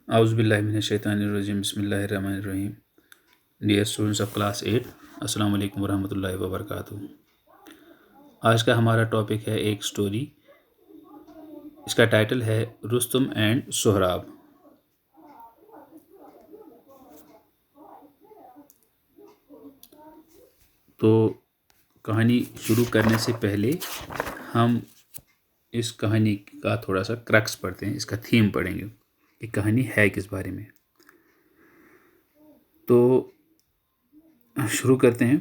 اعوذ باللہ من الشیطان الرجیم بسم اللہ الرحمن الرحیم. ڈیئر اسٹوڈنٹس آف کلاس 8، السلام علیکم ورحمۃ اللہ وبرکاتہ. آج کا ہمارا ٹاپک ہے ایک سٹوری. اس کا ٹائٹل ہے رستم اینڈ سہراب. تو کہانی شروع کرنے سے پہلے ہم اس کہانی کا تھوڑا سا کرکس پڑھتے ہیں، اس کا تھیم پڑھیں گے کہ کہانی ہے کس بارے میں. تو شروع کرتے ہیں.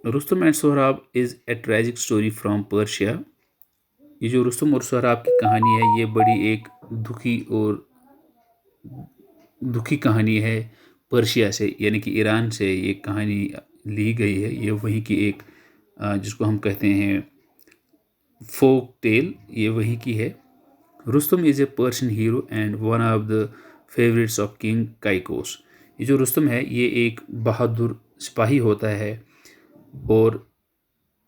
Rustam and Sohrab is a tragic story from Persia. یہ جو رستم اور سہراب کی کہانی ہے یہ بڑی ایک دکھی کہانی ہے پرشیا سے، یعنی کہ ایران سے یہ کہانی لی گئی ہے. یہ وہیں کی ایک جس کو ہم کہتے ہیں فوک ٹیل، یہ وہیں کی ہے. Rustam is a Persian hero and one of the favourites of King Kaikaus. یہ جو رستم ہے یہ ایک بہادر سپاہی ہوتا ہے اور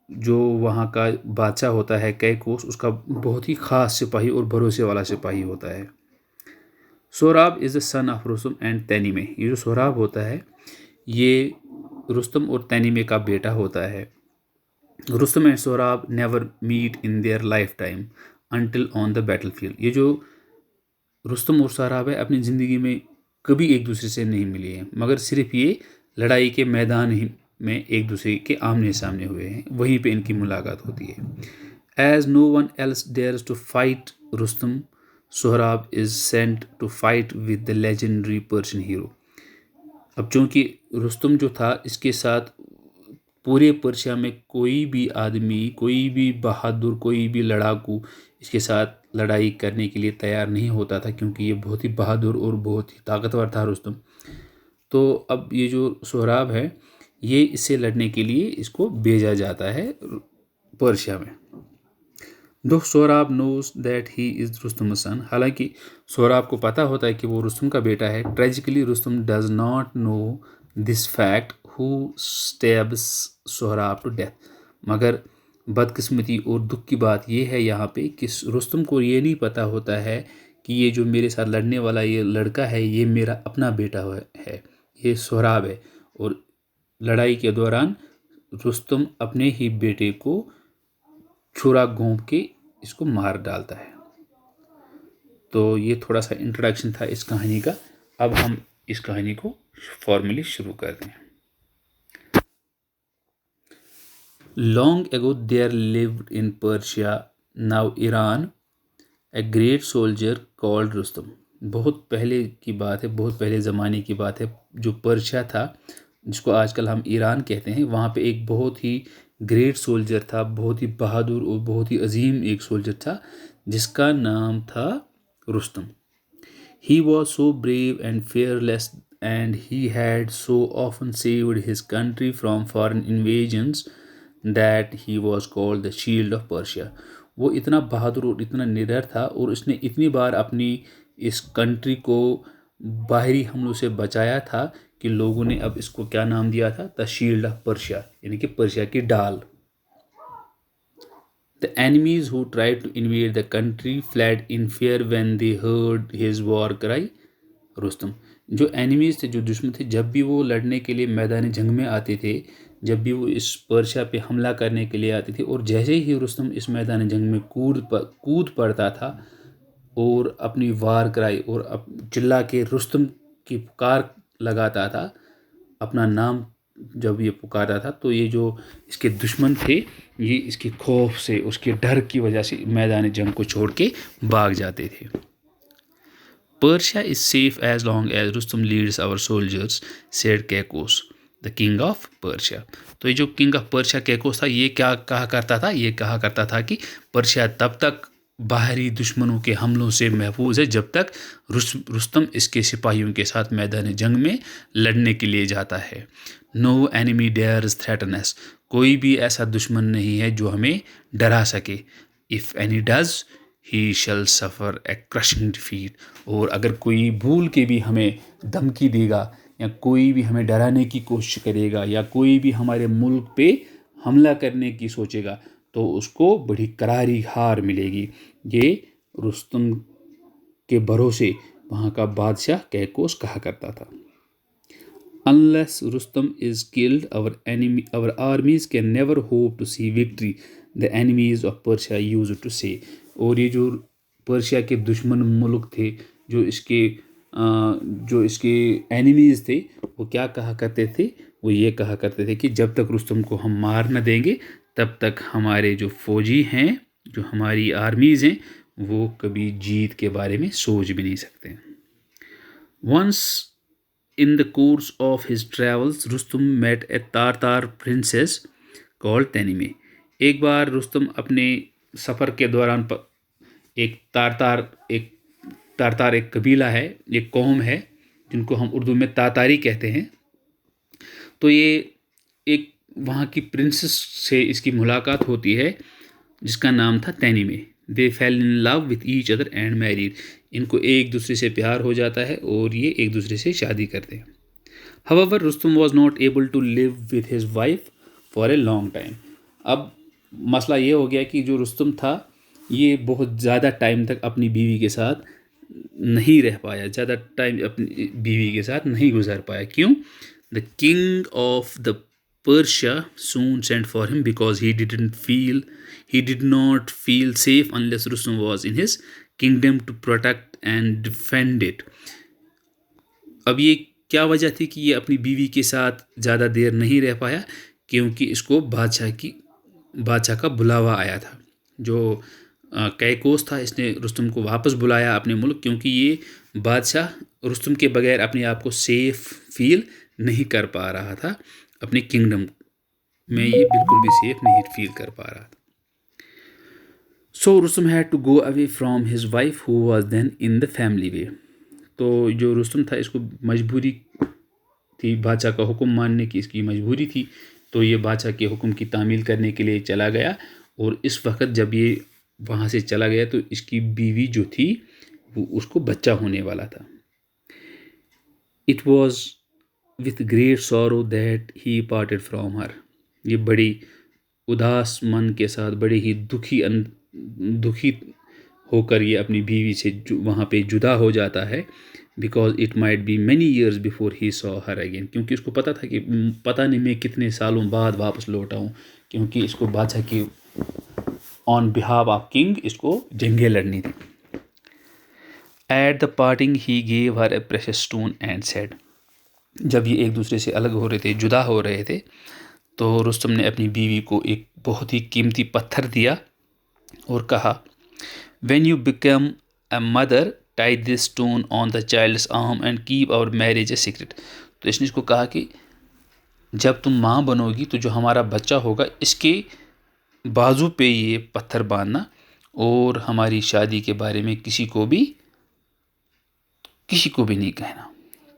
جو وہاں کا بادشاہ ہوتا ہے کائکوس، اس کا بہت ہی خاص سپاہی اور بھروسے والا سپاہی ہوتا ہے. سہراب از دا سن آف رستم اینڈ تینیمے. یہ جو سہراب ہوتا ہے یہ رستم اور تینیمے کا بیٹا ہوتا ہے. Rustam and Sohrab never met in their lifetime until on the battlefield. یہ جو رستم اور سہراب ہے اپنی زندگی میں کبھی ایک دوسرے سے نہیں ملے ہیں، مگر صرف یہ لڑائی کے میدان ہی میں ایک دوسرے کے آمنے سامنے ہوئے ہیں، وہیں پہ ان کی ملاقات ہوتی ہے. As no one else dares to fight Rustam, Sohrab is sent to fight with the legendary Persian hero. اب چونکہ رستم جو تھا اس کے ساتھ پورے پرشیا میں کوئی بھی آدمی، کوئی بھی بہادر، کوئی بھی لڑاکو اس کے ساتھ لڑائی کرنے کے لیے تیار نہیں ہوتا تھا، کیونکہ یہ بہت ہی بہادر اور بہت ہی طاقتور تھا رستم. تو اب یہ جو سہراب ہے یہ اس سے لڑنے کے لیے اس کو بھیجا جاتا ہے پرشیا میں. دو سہراب نوز دیٹ ہی از رستم سن. حالانکہ سہراب کو پتہ ہوتا ہے کہ وہ رستم کا بیٹا ہے. Tragically Rustam does not know this fact who stabs Sohrab to death. مگر بدقسمتی اور دکھ کی بات یہ ہے یہاں پہ کہ رستم کو یہ نہیں پتہ ہوتا ہے کہ یہ جو میرے ساتھ لڑنے والا یہ لڑکا ہے یہ میرا اپنا بیٹا ہے، یہ سہراب ہے. اور لڑائی کے دوران رستم اپنے ہی بیٹے کو چھرا گھونپ کے اس کو مار ڈالتا ہے. تو یہ تھوڑا سا انٹروڈکشن تھا اس کہانی کا. اب ہم اس کہانی کو فارملی شروع کرتے ہیں. Long ago there lived in Persia, now Iran, a great soldier called Rustam. بہت پہلے کی بات ہے، بہت پہلے زمانے کی بات ہے. جو پرشیا تھا جس کو آج کل ہم ایران کہتے ہیں، وہاں پہ ایک بہت ہی گریٹ سولجر تھا، بہت ہی بہادر اور بہت ہی عظیم ایک سولجر تھا جس کا نام تھا Rustam. He was so brave and fearless and he had so often saved his country from foreign invasions that he was called the shield of Persia. وہ اتنا بہادر اور اتنا نڈر تھا اور اس نے اتنی بار اپنی اس کنٹری کو باہری حملوں سے بچایا تھا کہ لوگوں نے اب اس کو کیا نام دیا تھا؟ the shield of Persia، یعنی کہ پرشیا کی ڈال. The enemies who tried to invade the country fled in fear when they heard his war cry Rustam. جو اینیمیز تھے، جو دشمن تھے، جب بھی وہ لڑنے کے لیے میدان جنگ میں آتے تھے، جب بھی وہ اس پرشیا پہ حملہ کرنے کے لیے آتے تھے، اور جیسے ہی رستم اس میدان جنگ میں کود پڑتا تھا اور اپنی وار کرائی اور چلا کے رستم کی پکار لگاتا تھا، اپنا نام جب یہ پکارتا تھا، تو یہ جو اس کے دشمن تھے یہ اس کے خوف سے، اس کے ڈر کی وجہ سے میدان جنگ کو چھوڑ کے بھاگ جاتے تھے. Persia is safe as long as Rustam leads our soldiers, said Caicus, the king of Persia. تو یہ جو کنگ آف پرشیا کیکوس تھا یہ کیا کہا کرتا تھا؟ یہ کہا کرتا تھا کہ پرشیا تب تک باہری دشمنوں کے حملوں سے محفوظ ہے جب تک رستم اس کے سپاہیوں کے ساتھ میدان جنگ میں لڑنے کے لیے جاتا ہے. No enemy dares threaten us. کوئی بھی ایسا دشمن نہیں ہے جو ہمیں ڈرا سکے. If any does, he shall suffer a crushing defeat. اور اگر کوئی بھول کے بھی ہمیں دھمکی دے گا یا کوئی بھی ہمیں ڈرانے کی کوشش کرے گا یا کوئی بھی ہمارے ملک پہ حملہ کرنے کی سوچے گا تو اس کو بڑی کراری ہار ملے گی. یہ رستم کے بھروسے وہاں کا بادشاہ کیکوس کہا کرتا تھا. Unless Rustam is killed, our armies can never hope to see victory, the enemies of Persia used to say. اور یہ جو پرشیا کے دشمن ملک تھے، جو اس کے اینیمیز تھے، وہ کیا کہا کرتے تھے؟ وہ یہ کہا کرتے تھے کہ جب تک رستم کو ہم مار نہ دیں گے تب تک ہمارے جو فوجی ہیں، جو ہماری آرمیز ہیں، وہ کبھی جیت کے بارے میں سوچ بھی نہیں سکتے. Once in the course of his travels, Rustam met a Tartar princess called Tanime. ایک بار رستم اپنے سفر کے دوران ایک تارتار ایک قبیلہ ہے، ایک قوم ہے جن کو ہم اردو میں تاتاری کہتے ہیں. تو یہ ایک وہاں کی پرنسس سے اس کی ملاقات ہوتی ہے جس کا نام تھا Tahmina. They fell in love with each other and married. ان کو ایک دوسرے سے پیار ہو جاتا ہے اور یہ ایک دوسرے سے شادی کرتے ہیں. However, Rustam was not able to live with his wife for a long time. اب مسئلہ یہ ہو گیا کہ جو رستم تھا یہ بہت زیادہ ٹائم تک اپنی بیوی کے ساتھ نہیں رہ پایا، زیادہ ٹائم اپنی بیوی کے ساتھ نہیں گزار پایا. کیوں؟ The king of the Persia soon sent for him because he did not feel safe unless Rustam was in his kingdom to protect and defend it. اب یہ کیا وجہ تھی کہ یہ اپنی بیوی کے ساتھ زیادہ دیر نہیں رہ پایا؟ کیونکہ اس کو بادشاہ کا بلاوا آیا تھا. جو کیکوس تھا اس نے رستم کو واپس بلایا اپنے ملک، کیونکہ یہ بادشاہ رستم کے بغیر اپنے آپ کو سیف فیل نہیں کر پا رہا تھا. اپنے کنگڈم میں یہ بالکل بھی سیف نہیں فیل کر پا رہا تھا. So Rustam had to go away from his wife who was then in the family way. تو جو رستم تھا اس کو مجبوری تھی، بادشاہ کا حکم ماننے کی اس کی مجبوری تھی، تو یہ بادشاہ کے حکم کی تعمیل کرنے کے لیے چلا گیا. اور اس وقت جب یہ وہاں سے چلا گیا تو اس کی بیوی جو تھی وہ اس کو بچہ ہونے والا تھا. It was with great sorrow that he parted from her. یہ بڑی اداس من کے ساتھ، بڑے ہی دکھی ہو کر یہ اپنی بیوی سے وہاں پہ جدا ہو جاتا ہے. Because it might be many years before he saw her again. کیونکہ اس کو پتہ تھا کہ پتہ نہیں میں کتنے سالوں بعد واپس لوٹ آؤں، کیونکہ اس کو بادشاہ کی آن بہاف آف کنگ اس کو جنگیں لڑنی تھی. At the parting he gave her a precious stone and said. جب یہ ایک دوسرے سے الگ ہو رہے تھے، جدا ہو رہے تھے، تو رستم نے اپنی بیوی کو ایک بہت ہی قیمتی پتھر دیا اور کہا when you become a mother tie this stone on the child's arm and keep our marriage a secret. تو اس نے اس کو کہا کہ جب تم ماں بنو گی تو جو ہمارا بچہ ہوگا اس کے بازو پہ یہ پتھر باندھنا اور ہماری شادی کے بارے میں کسی کو بھی نہیں کہنا.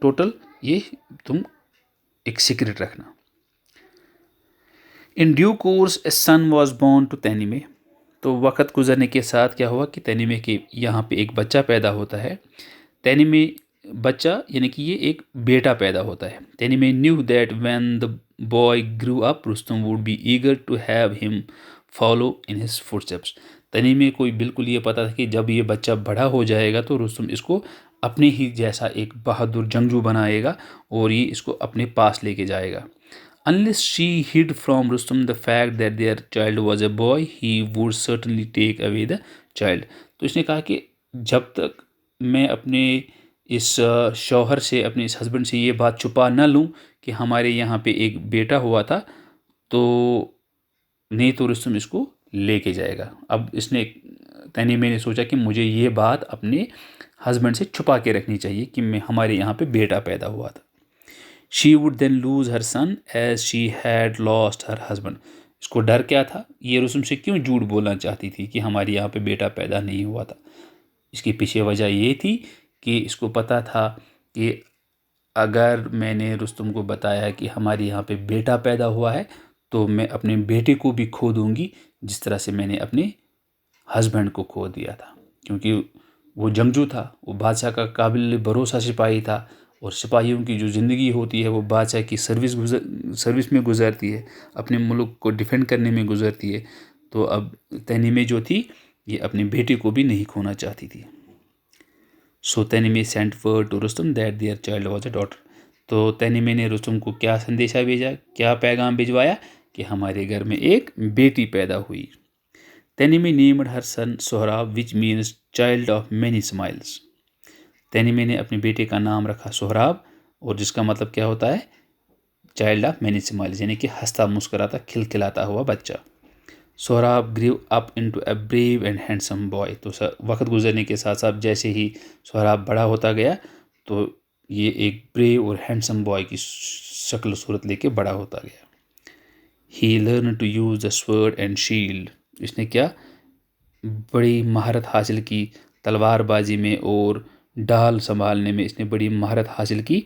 ٹوٹل یہ تم ایک سیکرٹ رکھنا. In due course a son was born to Tahmina. تو وقت گزرنے کے ساتھ کیا ہوا کہ تینیمے کے یہاں پہ ایک بچہ پیدا ہوتا ہے. تینیمے بچہ یعنی کہ یہ ایک بیٹا پیدا ہوتا ہے. Tahmina knew that when the boy grew up Rustam would be eager to have him follow in his footsteps. Tahmina کو بالکل یہ پتا تھا کہ جب یہ بچہ بڑا ہو جائے گا تو رستم اس کو اپنے ہی جیسا ایک بہادر جنگجو بنائے گا اور یہ اس کو اپنے پاس لے کے جائے گا. Unless she hid from Rustam the fact that their child was a boy, he would certainly take away the child. تو اس نے کہا کہ جب تک میں اپنے اس شوہر سے، اپنے اس ہسبینڈ سے یہ بات چھپا نہ لوں کہ ہمارے یہاں پہ ایک بیٹا ہوا تھا، تو نہیں تو رستم اس کو لے کے جائے گا. اب اس نے تینیمے نے سوچا کہ مجھے یہ بات اپنے ہسبینڈ سے چھپا کے رکھنی چاہیے کہ ہمارے یہاں پہ بیٹا پیدا ہوا تھا. She would then lose her son as she had lost her husband. اس کو ڈر کیا تھا؟ یہ رستم سے کیوں جھوٹ بولنا چاہتی تھی کہ ہمارے یہاں پہ بیٹا پیدا نہیں ہوا تھا؟ اس کے پیچھے وجہ یہ تھی کہ اس کو پتہ تھا کہ اگر میں نے رستم کو بتایا کہ ہمارے یہاں پہ بیٹا پیدا ہوا ہے تو میں اپنے بیٹے کو بھی کھو دوں گی جس طرح سے میں نے اپنے ہسبینڈ کو کھو دیا تھا. کیونکہ وہ جنگجو تھا، وہ بادشاہ کا قابل بھروسہ سپاہی تھا، اور سپاہیوں کی جو زندگی ہوتی ہے وہ بادشاہ کی سروس میں گزرتی ہے، اپنے ملک کو ڈیفینڈ کرنے میں گزرتی ہے. تو اب تینیمے جو تھی یہ اپنے بیٹے کو بھی نہیں کھونا چاہتی تھی. So Tanime sent word to Rustam that their child was a daughter. تو تنیمے نے رستم کو کیا سندیشہ بھیجا، کیا پیغام بھجوایا کہ ہمارے گھر میں ایک بیٹی پیدا ہوئی. Tahmina named her son Sohrab which means child of many smiles. Tahmina نے اپنے بیٹے کا نام رکھا سہراب، اور جس کا مطلب کیا ہوتا ہے؟ چائلڈ آف مینی اسمائلس، یعنی کہ ہنستا مسکراتا کھلکھلاتا ہوا بچہ. Sohrab grew up into a brave and handsome boy. تو وقت گزرنے کے ساتھ ساتھ جیسے ہی سہراب بڑا ہوتا گیا تو یہ ایک بریو اور ہینڈسم بوائے کی شکل و صورت لے کے بڑا ہوتا گیا. He learn to use the sword and shield. اس نے کیا؟ بڑی مہارت حاصل کی تلوار بازی میں اور ڈال سنبھالنے میں اس نے بڑی مہارت حاصل کی.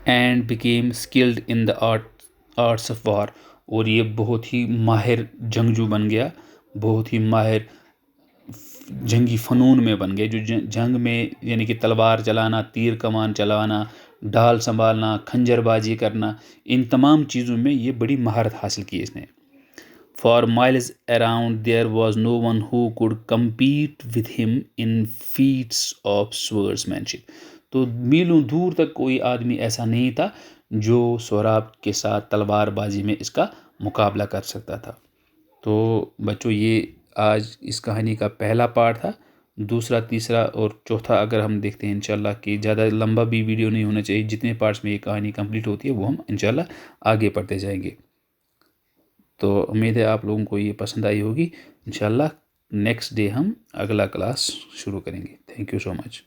And became skilled in the arts of war. اور یہ بہت ہی ماہر جنگجو بن گیا، بہت ہی ماہر جنگی فنون میں بن گئے. جو جنگ میں یعنی کہ تلوار چلانا، تیر کمان چلانا، ڈال سنبھالنا، کھنجر بازی کرنا، ان تمام چیزوں میں یہ بڑی مہارت حاصل کی اس نے. For miles around there was no one who could compete with him in fats of سورڈس مینشپ. تو میلوں دور تک کوئی آدمی ایسا نہیں تھا جو سہراب کے ساتھ تلوار بازی میں اس کا مقابلہ کر سکتا تھا. تو بچوں یہ آج اس کہانی کا پہلا پارٹ تھا. دوسرا، تیسرا اور چوتھا اگر ہم دیکھتے ہیں انشاءاللہ کہ زیادہ لمبا بھی ویڈیو نہیں ہونا چاہیے، جتنے پارٹس میں یہ کہانی کمپلیٹ ہوتی ہے وہ ہم انشاءاللہ آگے پڑھتے جائیں گے. تو امید ہے آپ لوگوں کو یہ پسند آئی ہوگی. انشاءاللہ نیکسٹ ڈے ہم اگلا کلاس شروع کریں گے. Thank you so much.